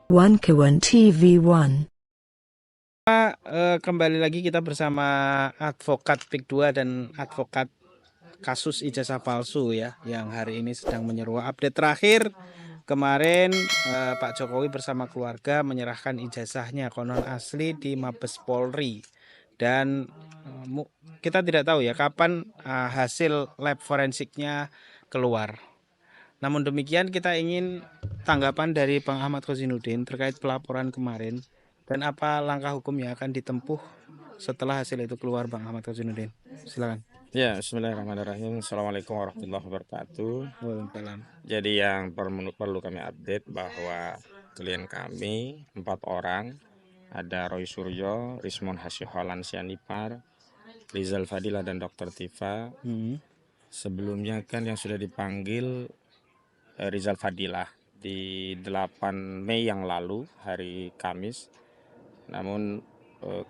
One Kawan TV One. Kembali lagi kita bersama advokat PIK 2 dan advokat kasus ijazah palsu ya, yang hari ini sedang menyeruak update terakhir. Kemarin Pak Jokowi bersama keluarga menyerahkan ijazahnya konon asli di Mabes Polri, dan kita tidak tahu ya kapan hasil lab forensiknya keluar. Namun demikian, kita ingin tanggapan dari Bang Ahmad Kozinudin terkait pelaporan kemarin dan apa langkah hukum yang akan ditempuh setelah hasil itu keluar, Bang Ahmad Kozinudin. Silakan. Ya, bismillahirrahmanirrahim. Assalamualaikum warahmatullahi wabarakatuh. Waalaikumsalam. Jadi yang perlu kami update bahwa klien kami 4 orang, ada Roy Suryo, Rismon Hasyiholan Sianipar, Rizal Fadilah dan Dr. Tifa. Sebelumnya kan yang sudah dipanggil Rizal Fadilah di 8 Mei yang lalu, hari Kamis. Namun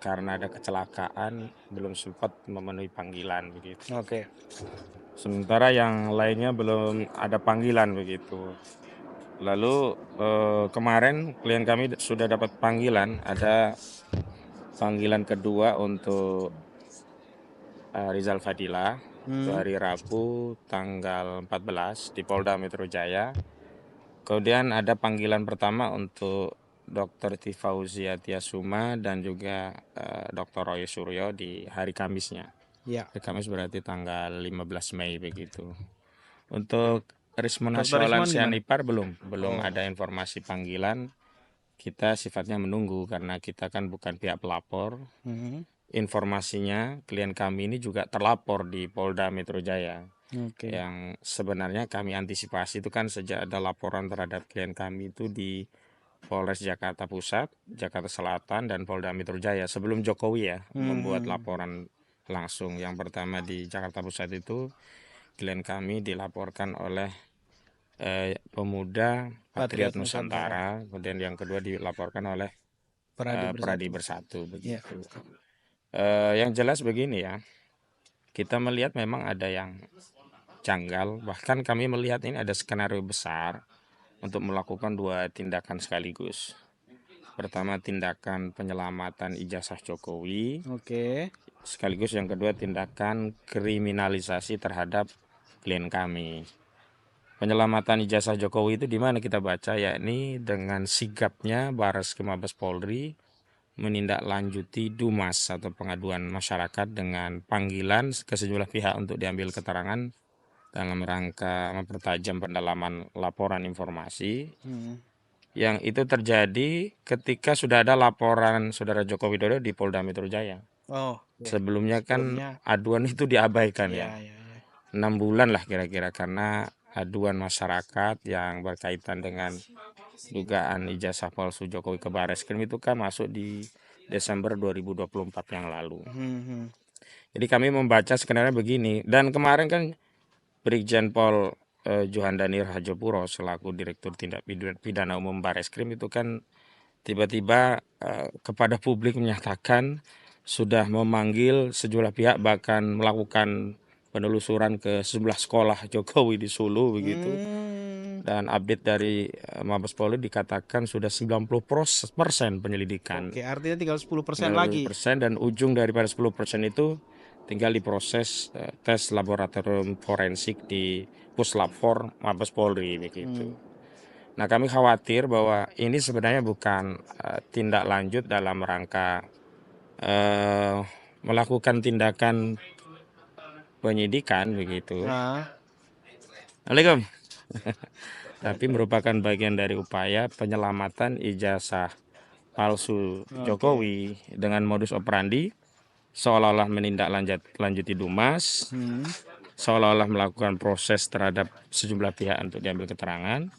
karena ada kecelakaan belum sempat memenuhi panggilan begitu. Oke. Sementara yang lainnya belum ada panggilan begitu. Lalu kemarin klien kami sudah dapat panggilan, ada panggilan kedua untuk Rizal Fadilah itu hari Rabu tanggal 14 di Polda Metro Jaya. Kemudian ada panggilan pertama untuk Dr. Tifauzia Tiasuma dan juga Dr. Roy Suryo di hari Kamisnya. Ya. Hari Kamis berarti tanggal 15 Mei begitu. Untuk Rismon Dr. Hasyiholan Rismon Sianipar belum ada informasi panggilan. Kita sifatnya menunggu karena kita kan bukan pihak pelapor. Informasinya klien kami ini juga terlapor di Polda Metro Jaya. Yang sebenarnya kami antisipasi itu kan sejak ada laporan terhadap klien kami itu di Polres Jakarta Pusat, Jakarta Selatan, dan Polda Metro Jaya sebelum Jokowi ya membuat laporan langsung. Yang pertama di Jakarta Pusat itu klien kami dilaporkan oleh Pemuda Patriot Nusantara, kemudian yang kedua dilaporkan oleh Pradi Bersatu begitu. Yang jelas begini ya, kita melihat memang ada yang janggal, bahkan kami melihat ini ada skenario besar untuk melakukan 2 tindakan sekaligus. Pertama, tindakan penyelamatan ijazah Jokowi. Sekaligus yang kedua, tindakan kriminalisasi terhadap klien kami. Penyelamatan ijazah Jokowi itu di mana kita baca, yakni dengan sigapnya Barreskrim Mabes Polri menindaklanjuti dumas atau pengaduan masyarakat dengan panggilan ke sejumlah pihak untuk diambil keterangan dalam rangka mempertajam pendalaman laporan informasi. Yang itu terjadi ketika sudah ada laporan Saudara Joko Widodo di Polda Metro Jaya. Sebelumnya kan aduan itu diabaikan ya. 6 bulan lah kira-kira karena aduan masyarakat yang berkaitan dengan dugaan ijazah palsu Jokowi ke Barreskrim itu kan masuk di Desember 2024 yang lalu. Jadi kami membaca skenario begini, dan kemarin kan Brigjen Pol Johandani Rahajopuro selaku Direktur Tindak Pidana Umum Barreskrim itu kan tiba-tiba kepada publik menyatakan sudah memanggil sejumlah pihak, bahkan melakukan penelusuran ke sejumlah sekolah Jokowi di Sulu begitu. Dan update dari Mabes Polri dikatakan sudah 90% penyelidikan. Oke, artinya tinggal 10% lagi. Dan ujung daripada 10% itu tinggal diproses tes laboratorium forensik di Puslap 4 Mabes Polri begitu. Nah, kami khawatir bahwa ini sebenarnya bukan tindak lanjut dalam rangka melakukan tindakan penyidikan begitu. Assalamualaikum. Tapi merupakan bagian dari upaya penyelamatan ijazah palsu Jokowi dengan modus operandi seolah-olah menindaklanjuti dumas, seolah-olah melakukan proses terhadap sejumlah pihak untuk diambil keterangan.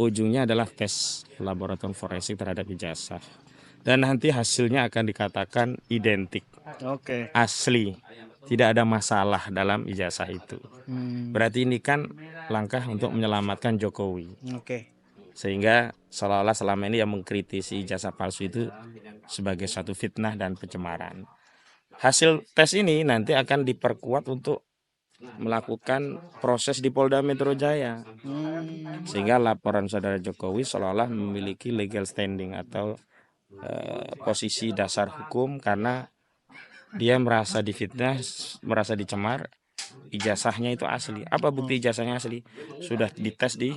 Ujungnya adalah tes laboratorium forensik terhadap ijazah. Dan nanti hasilnya akan dikatakan identik, asli, tidak ada masalah dalam ijazah itu. Berarti ini kan langkah untuk menyelamatkan Jokowi. Sehingga seolah-olah selama ini yang mengkritisi ijazah palsu itu sebagai suatu fitnah dan pencemaran. Hasil tes ini nanti akan diperkuat untuk melakukan proses di Polda Metro Jaya, sehingga laporan saudara Jokowi seolah-olah memiliki legal standing atau posisi dasar hukum karena dia merasa difitnah, merasa dicemar, ijazahnya itu asli. Apa bukti ijazahnya asli? Sudah dites di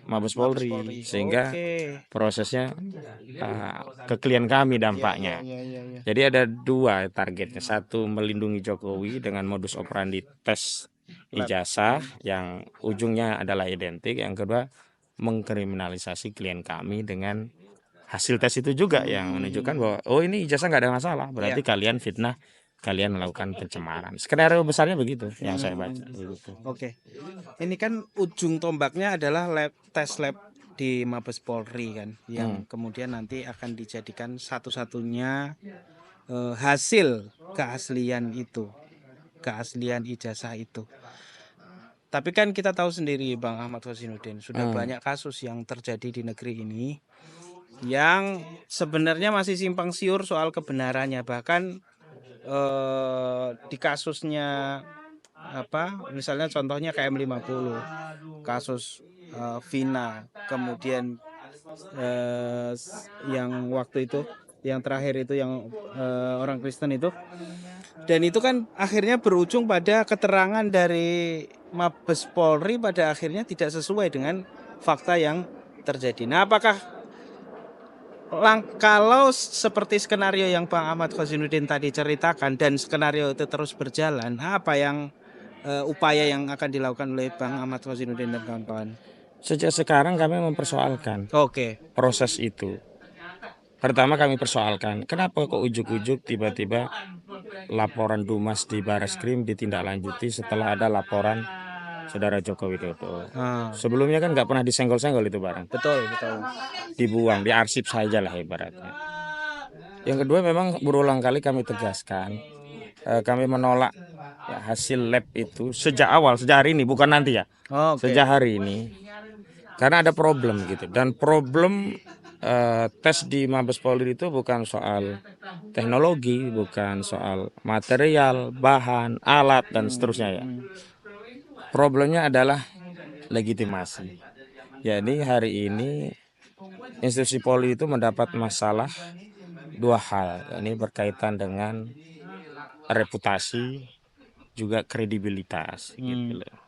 Mabes Polri, sehingga prosesnya ke klien kami dampaknya. Jadi ada dua targetnya, satu melindungi Jokowi dengan modus operandi tes ijazah yang ujungnya adalah identik, yang kedua mengkriminalisasi klien kami dengan hasil tes itu juga yang menunjukkan bahwa oh ini ijazah nggak ada masalah, berarti kalian fitnah, kalian melakukan pencemaran. Skenario besarnya begitu yang saya baca. Begitu. Oke, ini kan ujung tombaknya adalah tes lab di Mabes Polri kan, yang kemudian nanti akan dijadikan satu-satunya hasil keaslian itu, keaslian ijazah itu. Tapi kan kita tahu sendiri Bang Ahmad Hosinuddin, sudah banyak kasus yang terjadi di negeri ini yang sebenarnya masih simpang siur soal kebenarannya. Bahkan di kasusnya misalnya contohnya KM50, kasus Vina, kemudian yang waktu itu yang terakhir itu yang orang Kristen itu, dan itu kan akhirnya berujung pada keterangan dari Mabes Polri pada akhirnya tidak sesuai dengan fakta yang terjadi. Nah, apakah kalau seperti skenario yang Bang Ahmad Hosinuddin tadi ceritakan dan skenario itu terus berjalan, apa yang upaya yang akan dilakukan oleh Bang Ahmad Hosinuddin dan kawan-kawan? Sejak sekarang kami mempersoalkan proses itu. Pertama kami persoalkan, kenapa kok ujuk-ujuk tiba-tiba laporan Dumas di Barreskrim ditindaklanjuti setelah ada laporan saudara Joko Widodo. Sebelumnya kan nggak pernah disenggol-senggol itu barang. Betul. Dibuang, diarsip saja lah ibaratnya. Yang kedua, memang berulang kali kami tegaskan, kami menolak hasil lab itu sejak awal, sejak hari ini, bukan nanti ya. Sejak hari ini. Karena ada problem gitu. Dan problem tes di Mabes Polri itu bukan soal teknologi, bukan soal material, bahan, alat, dan seterusnya ya. Problemnya adalah legitimasi. Jadi hari ini institusi Polri itu mendapat masalah dua hal. Ini berkaitan dengan reputasi, juga kredibilitas gitu loh.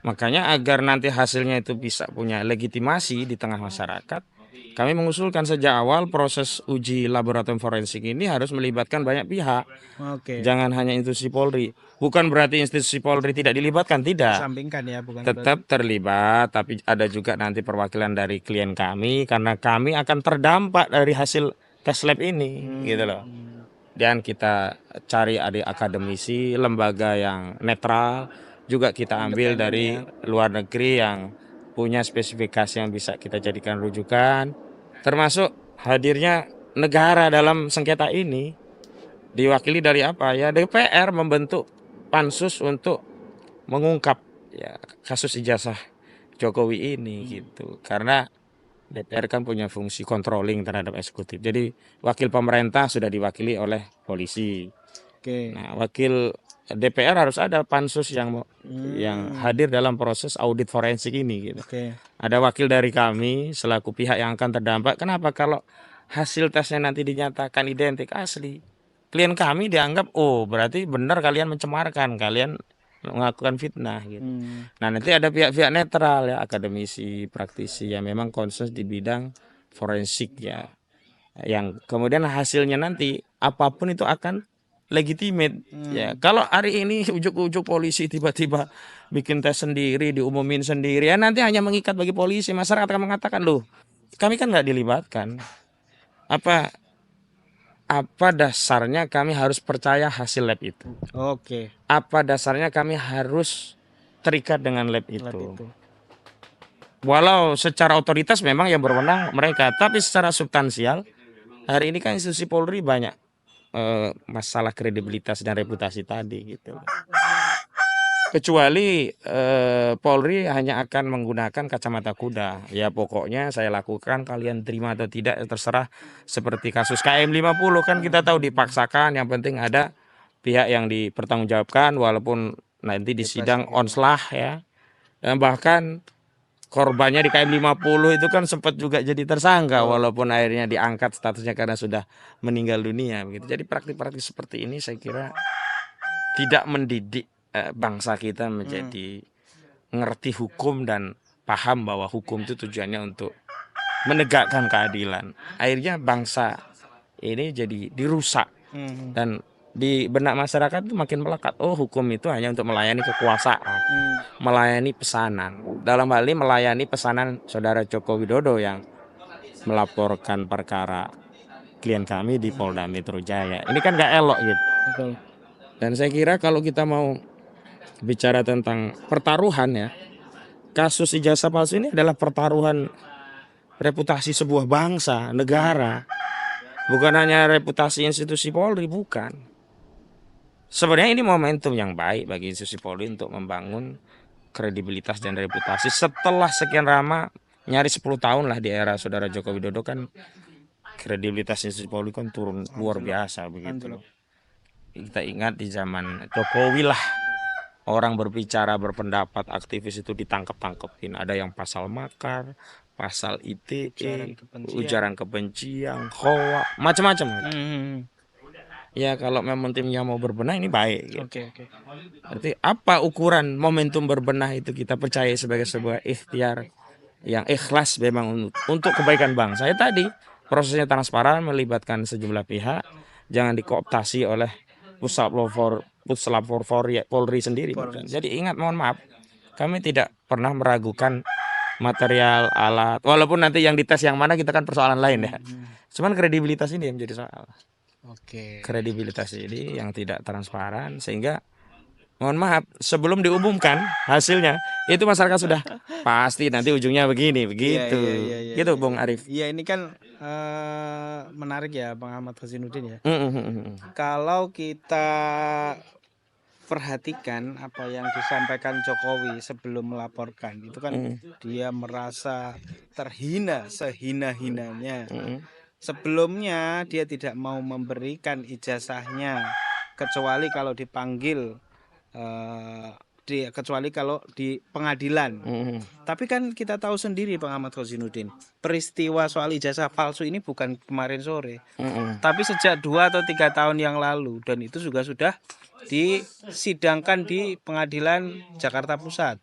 Makanya agar nanti hasilnya itu bisa punya legitimasi di tengah masyarakat, kami mengusulkan sejak awal proses uji laboratorium forensik ini harus melibatkan banyak pihak. Jangan hanya institusi Polri. Bukan berarti institusi Polri tidak dilibatkan, tidak. Sampingkan ya, bukan tetap terlibat, tapi ada juga nanti perwakilan dari klien kami karena kami akan terdampak dari hasil tes lab ini, gitu loh. Dan kita cari adik akademisi, lembaga yang netral, juga kita ambil dari luar negeri yang punya spesifikasi yang bisa kita jadikan rujukan, termasuk hadirnya negara dalam sengketa ini diwakili dari apa ya, DPR membentuk pansus untuk mengungkap ya kasus ijazah Jokowi ini gitu, karena DPR kan punya fungsi controlling terhadap eksekutif. Jadi wakil pemerintah sudah diwakili oleh polisi. Nah, wakil DPR harus ada pansus yang hadir dalam proses audit forensik ini gitu. Ada wakil dari kami selaku pihak yang akan terdampak. Kenapa? Kalau hasil tesnya nanti dinyatakan identik asli, klien kami dianggap oh berarti benar kalian mencemarkan, kalian melakukan fitnah gitu. Nah, nanti ada pihak-pihak netral ya, akademisi, praktisi yang memang concern di bidang forensik ya, yang kemudian hasilnya nanti apapun itu akan legitimate ya. Kalau hari ini ujuk-ujuk polisi tiba-tiba bikin tes sendiri, diumumin sendiri ya, nanti hanya mengikat bagi polisi, masyarakat akan mengatakan loh kami kan nggak dilibatkan. Apa dasarnya kami harus percaya hasil lab itu? Apa dasarnya kami harus terikat dengan lab itu? Walau secara otoritas memang yang berwenang mereka, tapi secara substansial hari ini kan institusi Polri banyak masalah kredibilitas dan reputasi tadi gitu. Kecuali Polri hanya akan menggunakan kacamata kuda. Ya pokoknya saya lakukan, kalian terima atau tidak terserah. Seperti kasus KM50 kan kita tahu dipaksakan, yang penting ada pihak yang dipertanggungjawabkan walaupun nanti di Bebas sidang begitu. onslah ya. Dan bahkan korbannya di KM 50 itu kan sempat juga jadi tersangka walaupun akhirnya diangkat statusnya karena sudah meninggal dunia begitu. Jadi praktik-praktik seperti ini saya kira tidak mendidik bangsa kita menjadi ngerti hukum dan paham bahwa hukum itu tujuannya untuk menegakkan keadilan. Akhirnya bangsa ini jadi dirusak dan di benak masyarakat itu makin melekat. Oh, hukum itu hanya untuk melayani kekuasaan, melayani pesanan. Dalam hal ini melayani pesanan Saudara Joko Widodo yang melaporkan perkara klien kami di Polda Metro Jaya. Ini kan gak elok gitu. Betul. Dan saya kira kalau kita mau bicara tentang pertaruhan ya, kasus ijazah palsu ini adalah pertaruhan reputasi sebuah bangsa, negara. Bukan hanya reputasi institusi Polri, bukan. Sebenarnya ini momentum yang baik bagi institusi Polri untuk membangun kredibilitas dan reputasi setelah sekian lama, nyaris 10 tahun lah di era Saudara Joko Widodo kan kredibilitas institusi Polri kan turun luar biasa begitu. Kita ingat di zaman Jokowi lah orang berbicara, berpendapat, aktivis itu ditangkap-tangkepin. Ada yang pasal makar, pasal ITE, ujaran kebencian, hoax, macam-macam. Ya kalau memang timnya mau berbenah ini baik. Gitu. Berarti apa ukuran momentum berbenah itu kita percaya sebagai sebuah ikhtiar yang ikhlas memang untuk kebaikan bangsa. Saya tadi prosesnya transparan, melibatkan sejumlah pihak, jangan dikooptasi oleh Puslap Polri sendiri. Jadi ingat, mohon maaf, kami tidak pernah meragukan material, alat, walaupun nanti yang dites yang mana kita kan persoalan lain ya. Cuman kredibilitas ini yang menjadi soal. Kredibilitas ini yang tidak transparan sehingga mohon maaf sebelum diumumkan hasilnya itu masyarakat sudah pasti nanti ujungnya begini begitu. Gitu Bung Arief. Iya ini kan menarik ya Bang Ahmad Khosinuddin ya. Kalau kita perhatikan apa yang disampaikan Jokowi sebelum melaporkan itu kan dia merasa terhina sehina-hinanya. Sebelumnya dia tidak mau memberikan ijazahnya kecuali kalau dipanggil kecuali kalau di pengadilan. Tapi kan kita tahu sendiri Bang Ahmad Khosinuddin, peristiwa soal ijazah palsu ini bukan kemarin sore, tapi sejak 2 atau 3 tahun yang lalu, dan itu juga sudah disidangkan di pengadilan Jakarta Pusat,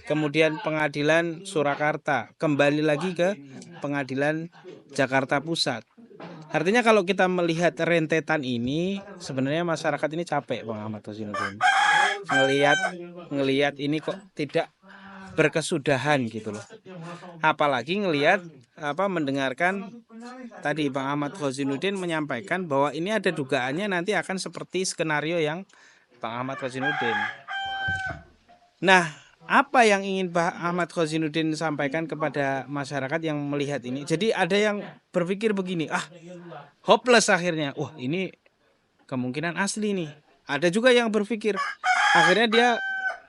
kemudian pengadilan Surakarta, kembali lagi ke pengadilan Jakarta Pusat. Artinya kalau kita melihat rentetan ini, sebenarnya masyarakat ini capek Bang Ahmad Khosinuddin. Ngelihat ini kok tidak berkesudahan gitu loh. Apalagi mendengarkan tadi Bang Ahmad Khosinuddin menyampaikan bahwa ini ada dugaannya nanti akan seperti skenario yang Bang Ahmad Khosinuddin. Nah, apa yang ingin Pak Ahmad Khosinuddin sampaikan kepada masyarakat yang melihat ini? Jadi ada yang berpikir begini, hopeless akhirnya, wah ini kemungkinan asli nih. Ada juga yang berpikir, akhirnya dia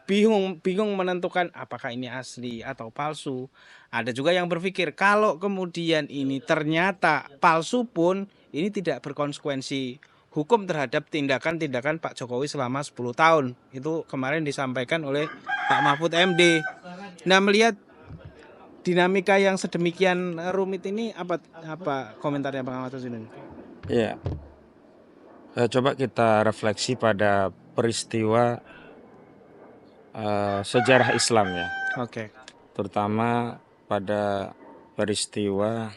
bingung menentukan apakah ini asli atau palsu. Ada juga yang berpikir kalau kemudian ini ternyata palsu pun ini tidak berkonsekuensi hukum terhadap tindakan-tindakan Pak Jokowi selama 10 tahun. Itu kemarin disampaikan oleh Pak Mahfud MD. Nah, melihat dinamika yang sedemikian rumit ini apa komentarnya Bang Ahmad Khosinuddin? Ya. Coba kita refleksi pada peristiwa sejarah Islam ya. Terutama pada peristiwa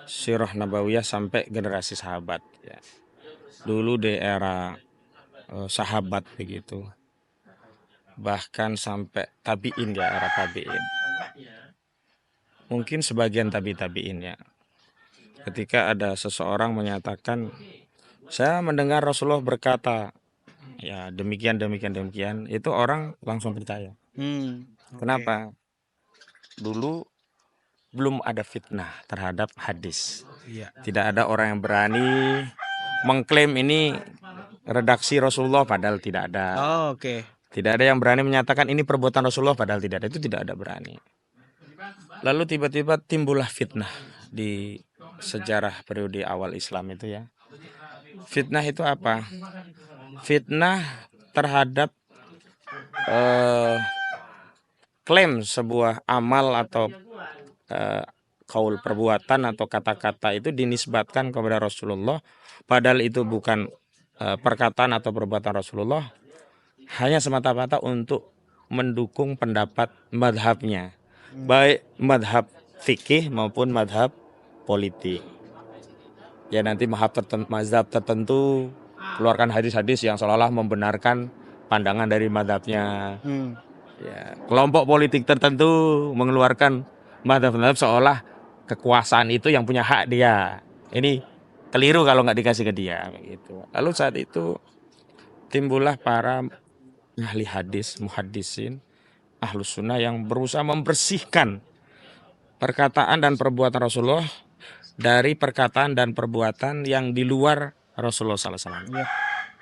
Sirah Nabawiyah sampai generasi sahabat ya. Dulu di era sahabat begitu, bahkan sampai tabiin ya, era tabiin. Mungkin sebagian tabiin ya, ketika ada seseorang menyatakan, saya mendengar Rasulullah berkata ya demikian, itu orang langsung percaya. Kenapa? Dulu belum ada fitnah terhadap hadis. Tidak ada orang yang berani mengklaim ini redaksi Rasulullah padahal tidak ada. Tidak ada yang berani menyatakan ini perbuatan Rasulullah padahal tidak ada. Itu tidak ada berani. Lalu tiba-tiba timbullah fitnah di sejarah periode awal Islam itu ya. Fitnah itu apa? Fitnah terhadap klaim sebuah amal atau kaul perbuatan atau kata-kata itu dinisbatkan kepada Rasulullah, padahal itu bukan perkataan atau perbuatan Rasulullah, hanya semata-mata untuk mendukung pendapat madhabnya, baik madhab fikih maupun madhab politik. Ya nanti mazhab tertentu keluarkan hadis-hadis yang seolah-olah membenarkan pandangan dari madhabnya. Ya, kelompok politik tertentu mengeluarkan madhab-madhab seolah kekuasaan itu yang punya hak dia. Ini keliru kalau nggak dikasih ke dia. Gitu. Lalu saat itu timbullah para ahli hadis, muhaddisin, ahlus sunnah yang berusaha membersihkan perkataan dan perbuatan Rasulullah dari perkataan dan perbuatan yang di luar Rasulullah SAW. Ya.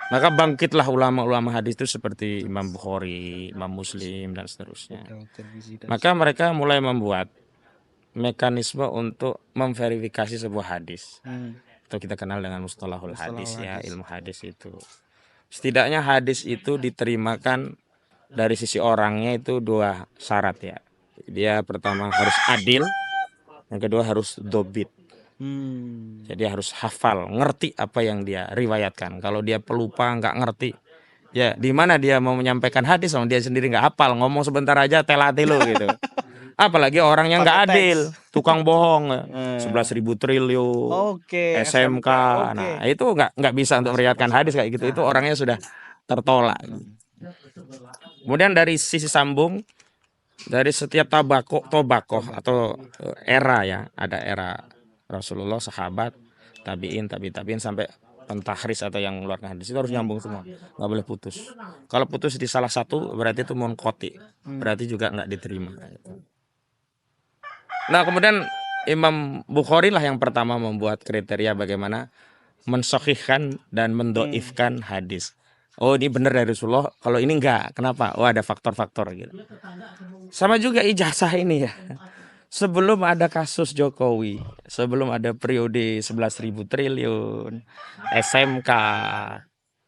Maka bangkitlah ulama-ulama hadis itu seperti Imam Bukhari, Imam Muslim, dan seterusnya. Maka mereka mulai membuat mekanisme untuk memverifikasi sebuah hadis. Atau kita kenal dengan mustalahul hadis, ya, ilmu hadis itu. Setidaknya hadis itu diterimakan dari sisi orangnya itu dua syarat ya. Dia pertama harus adil, yang kedua harus dobit. Jadi harus hafal, ngerti apa yang dia riwayatkan. Kalau dia pelupa, nggak ngerti, ya di mana dia mau menyampaikan hadis, dia sendiri nggak hafal, ngomong sebentar aja telatelo gitu. Apalagi orang yang nggak adil, tukang bohong, 11.000 triliun, SMK. Nah itu nggak bisa untuk meriwayatkan hadis kayak gitu. Itu orangnya sudah tertolak. Kemudian dari sisi sambung, dari setiap tobakoh atau era ya, ada era Rasulullah, sahabat, tabiin sampai pentahris atau yang mengeluarkan hadis itu harus nyambung semua, nggak boleh putus. Kalau putus di salah satu berarti itu munqati, berarti juga nggak diterima. Nah kemudian Imam Bukhari lah yang pertama membuat kriteria bagaimana mensahihkan dan mendoifkan hadis. Oh ini benar dari Rasulullah, kalau ini enggak, kenapa? Oh ada faktor-faktor gitu. Sama juga ijazah ini ya. Sebelum ada kasus Jokowi, sebelum ada periode 11.000 triliun, SMK,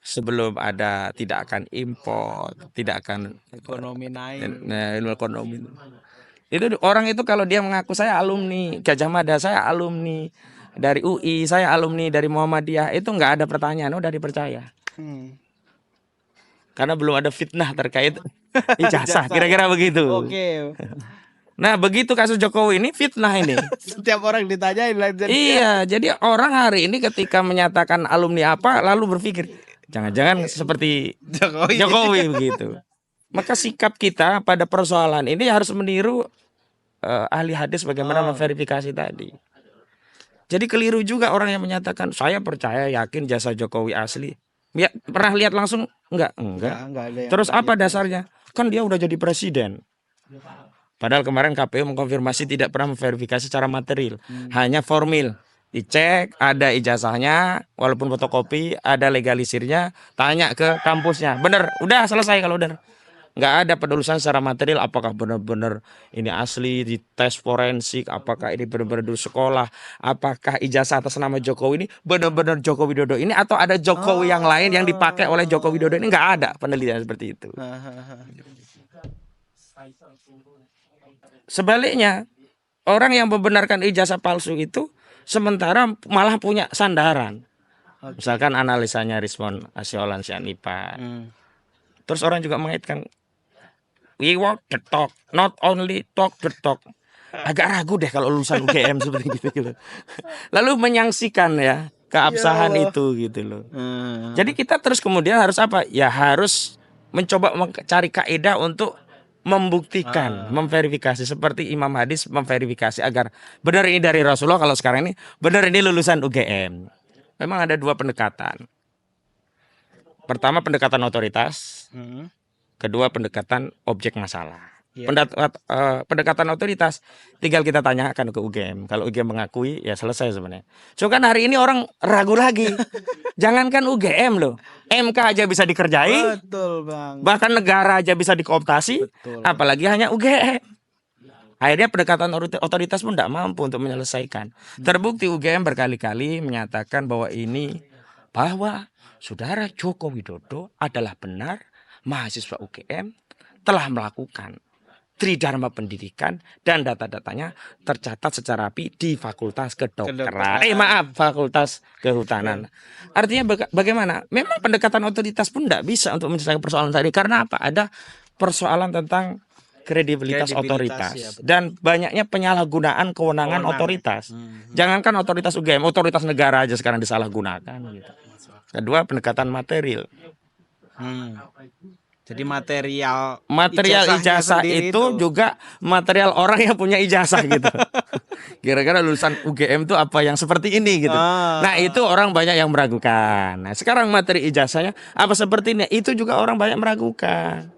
sebelum ada tidak akan impor, tidak akan ekonomi naik. Ilmu ekonomi. Itu orang itu kalau dia mengaku saya alumni Gajah Mada, saya alumni dari UI, saya alumni dari Muhammadiyah, itu nggak ada pertanyaan, udah dipercaya. Karena belum ada fitnah terkait ijazah, kira-kira begitu. Oke. Nah begitu kasus Jokowi ini fitnah ini. Setiap orang ditanyain. Iya, jadi orang hari ini ketika menyatakan alumni apa lalu berpikir jangan-jangan seperti Jokowi begitu. Maka sikap kita pada persoalan ini harus meniru ahli hadis bagaimana memverifikasi tadi. Jadi keliru juga orang yang menyatakan saya percaya yakin jasa Jokowi asli. Ya, pernah lihat langsung? Enggak. Terus apa dasarnya? Kan dia udah jadi presiden. Padahal kemarin KPU mengkonfirmasi tidak pernah memverifikasi secara material, hanya formil. Dicek, ada ijazahnya, walaupun fotokopi, ada legalisirnya, tanya ke kampusnya. Bener, udah selesai kalau udah. Nggak ada penelusuran secara material, apakah benar-benar ini asli, di tes forensik, apakah ini benar-benar dulu sekolah, apakah ijazah atas nama Jokowi ini benar-benar Joko Widodo ini, atau ada Jokowi yang lain yang dipakai oleh Joko Widodo ini, nggak ada penelitian seperti itu. Sebaliknya, orang yang membenarkan ijazah palsu itu sementara malah punya sandaran. Misalkan analisanya Rizwan Asiolan Syanipa. Terus orang juga mengaitkan we walk the talk, not only talk the talk. Agak ragu deh kalau lulusan UGM seperti gitu. Lalu menyangsikan ya keabsahan itu gitu loh. Jadi kita terus kemudian harus apa? Ya harus mencoba mencari kaidah untuk membuktikan, memverifikasi seperti Imam Hadis memverifikasi agar benar ini dari Rasulullah, kalau sekarang ini benar ini lulusan UGM. Memang ada dua pendekatan. Pertama pendekatan otoritas, kedua pendekatan objek masalah. Pendekatan otoritas tinggal kita tanyakan ke UGM. Kalau UGM mengakui ya selesai sebenarnya. Cuma kan hari ini orang ragu lagi. Jangankan UGM loh, MK aja bisa dikerjai. Betul Bang. Bahkan negara aja bisa dikooptasi. Betul. Apalagi hanya UGM. Akhirnya pendekatan otoritas pun tidak mampu untuk menyelesaikan. Terbukti UGM berkali-kali menyatakan bahwa saudara Joko Widodo adalah benar mahasiswa UGM telah melakukan Tridharma Pendidikan dan data-datanya tercatat secara rapi di Fakultas Kedokteran. Fakultas Kehutanan. Artinya bagaimana? Memang pendekatan otoritas pun tidak bisa untuk menyelesaikan persoalan tadi. Karena apa? Ada persoalan tentang kredibilitas otoritas ya, dan banyaknya penyalahgunaan kewenangan otoritas. Jangankan otoritas UGM, otoritas negara aja sekarang disalahgunakan. Gitu. Kedua, pendekatan material. Jadi material ijazah itu juga material orang yang punya ijazah gitu. Kira-kira lulusan UGM itu apa yang seperti ini gitu. Nah itu orang banyak yang meragukan. Nah sekarang materi ijazahnya apa seperti ini, itu juga orang banyak meragukan.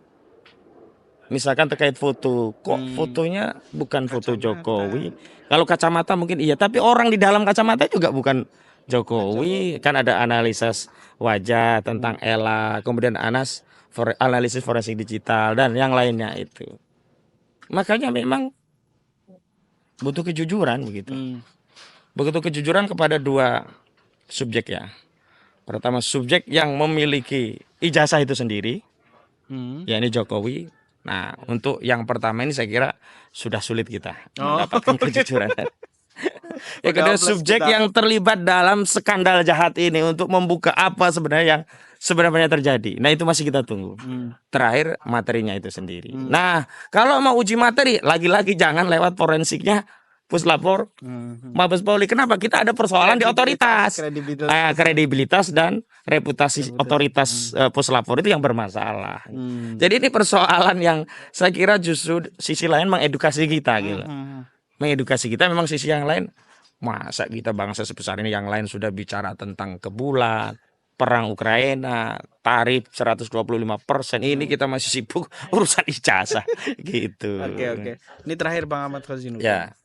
Misalkan terkait foto, kok fotonya bukan foto Jokowi. Kalau kacamata mungkin iya, tapi orang di dalam kacamata juga bukan Jokowi. Kan ada analisis wajah tentang Ella, kemudian analisis forensik digital dan yang lainnya itu. Makanya memang butuh kejujuran begitu. Begitu kejujuran kepada dua subjek ya. Pertama subjek yang memiliki ijazah itu sendiri, yakni Jokowi. Nah untuk yang pertama ini saya kira sudah sulit kita mendapatkan kejujuran. Ya kedua subjek yang terlibat dalam skandal jahat ini untuk membuka apa sebenarnya yang sebenarnya terjadi. Nah itu masih kita tunggu. Terakhir materinya itu sendiri. Nah kalau mau uji materi lagi-lagi jangan lewat forensiknya Puslapor, Mabes Polri. Kenapa? Kita ada persoalan di otoritas, kredibilitas dan reputasi otoritas Puslapor itu yang bermasalah. Jadi ini persoalan yang saya kira justru sisi lain mengedukasi kita gitu. Mengedukasi kita memang sisi yang lain. Masa kita bangsa sebesar ini yang lain sudah bicara tentang ke bulan, perang Ukraina, tarif 125%. Ini kita masih sibuk urusan ijazah gitu. Oke. Ini terakhir Bang Ahmad Khozinuddin. Ya.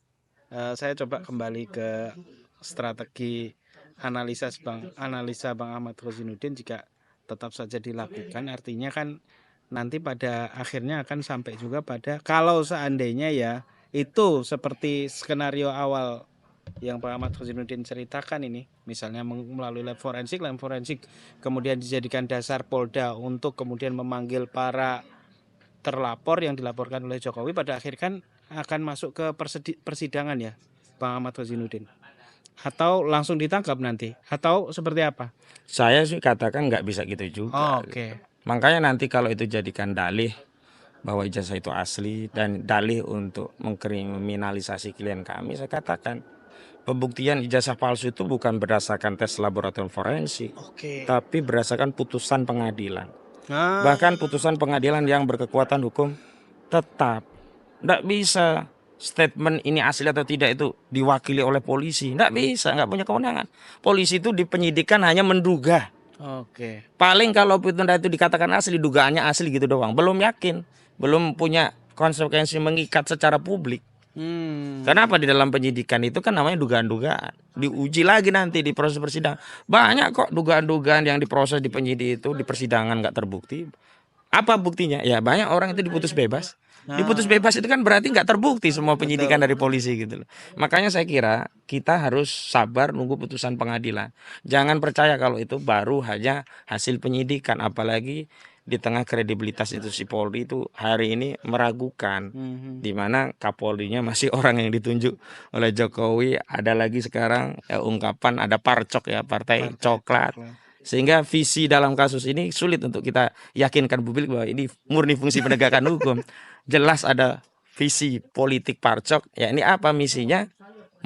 Saya coba kembali ke strategi analisa Bang Ahmad Khozinuddin jika tetap saja dilakukan, artinya kan nanti pada akhirnya akan sampai juga pada kalau seandainya ya itu seperti skenario awal yang Pak Ahmad Khozinuddin ceritakan ini, misalnya melalui lab forensik kemudian dijadikan dasar Polda untuk kemudian memanggil para terlapor yang dilaporkan oleh Jokowi, pada akhir kan akan masuk ke persidangan ya Bang Ahmad Khozinuddin, atau langsung ditangkap nanti, atau seperti apa? Saya sih katakan nggak bisa gitu juga. Oke. Makanya nanti kalau itu jadikan dalih bahwa ijazah itu asli dan dalih untuk mengkriminalisasi klien kami, saya katakan pembuktian ijazah palsu itu bukan berdasarkan tes laboratorium forensik, tapi berdasarkan putusan pengadilan. Bahkan putusan pengadilan yang berkekuatan hukum tetap. Nggak bisa statement ini asli atau tidak itu diwakili oleh polisi. Nggak bisa, nggak punya kewenangan. Polisi itu di penyidikan hanya menduga. Paling kalau itu dikatakan asli, dugaannya asli gitu doang. Belum yakin, belum punya konsekuensi mengikat secara publik. Kenapa di dalam penyidikan itu kan namanya dugaan-dugaan, diuji lagi nanti di proses persidangan. Banyak kok dugaan-dugaan yang diproses di penyidik itu di persidangan nggak terbukti. Apa buktinya? Ya banyak orang itu diputus bebas. Diputus bebas itu kan berarti nggak terbukti semua penyidikan dari polisi gitu loh. Makanya saya kira kita harus sabar nunggu putusan pengadilan. Jangan percaya kalau itu baru hanya hasil penyidikan, apalagi di tengah kredibilitas institusi Polri itu hari ini meragukan, di mana Kapolrinya masih orang yang ditunjuk oleh Jokowi. Ada lagi sekarang ungkapan ada parcok ya, partai coklat. Sehingga visi dalam kasus ini sulit untuk kita yakinkan publik bahwa ini murni fungsi penegakan hukum. Jelas ada visi politik parcok. Ya ini apa misinya?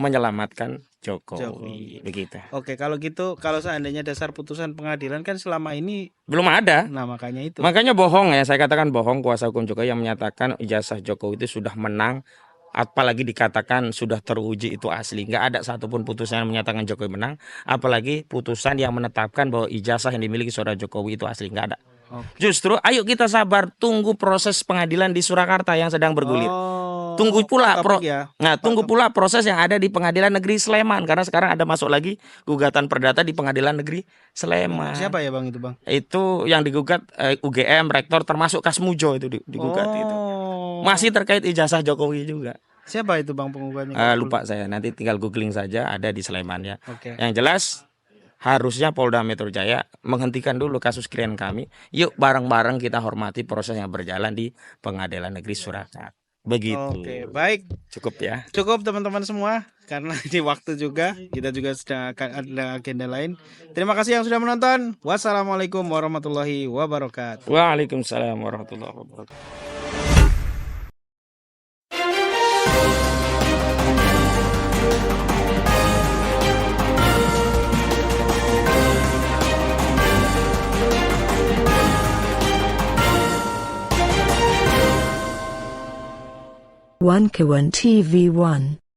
Menyelamatkan Jokowi. Begitu. Oke, kalau gitu, kalau seandainya dasar putusan pengadilan kan selama ini belum ada. Nah makanya itu. Makanya bohong ya, saya katakan bohong kuasa hukum Jokowi yang menyatakan ijazah Jokowi itu sudah menang. Apalagi dikatakan sudah teruji itu asli. Nggak ada satupun putusan yang menyatakan Jokowi menang. Apalagi putusan yang menetapkan bahwa ijazah yang dimiliki saudara Jokowi itu asli. Nggak ada. Justru ayo kita sabar, tunggu proses pengadilan di Surakarta yang sedang bergulir. Tunggu pula proses yang ada di Pengadilan Negeri Sleman, karena sekarang ada masuk lagi gugatan perdata di Pengadilan Negeri Sleman. Siapa ya Bang itu Bang? Itu yang digugat UGM, rektor termasuk Kasmujo itu digugat itu. Masih terkait ijazah Jokowi juga. Siapa itu Bang penggugatnya? Lupa saya, nanti tinggal googling saja, ada di Sleman ya. Oke. Yang jelas harusnya Polda Metro Jaya menghentikan dulu kasus klien kami. Yuk bareng-bareng kita hormati proses yang berjalan di Pengadilan Negeri Surakarta. Begitu. Oke, baik. Cukup ya. Cukup teman-teman semua, karena di waktu juga kita juga sudah akan ada agenda lain. Terima kasih yang sudah menonton. Wassalamualaikum warahmatullahi wabarakatuh. Waalaikumsalam warahmatullahi wabarakatuh. One Kawan TV 1.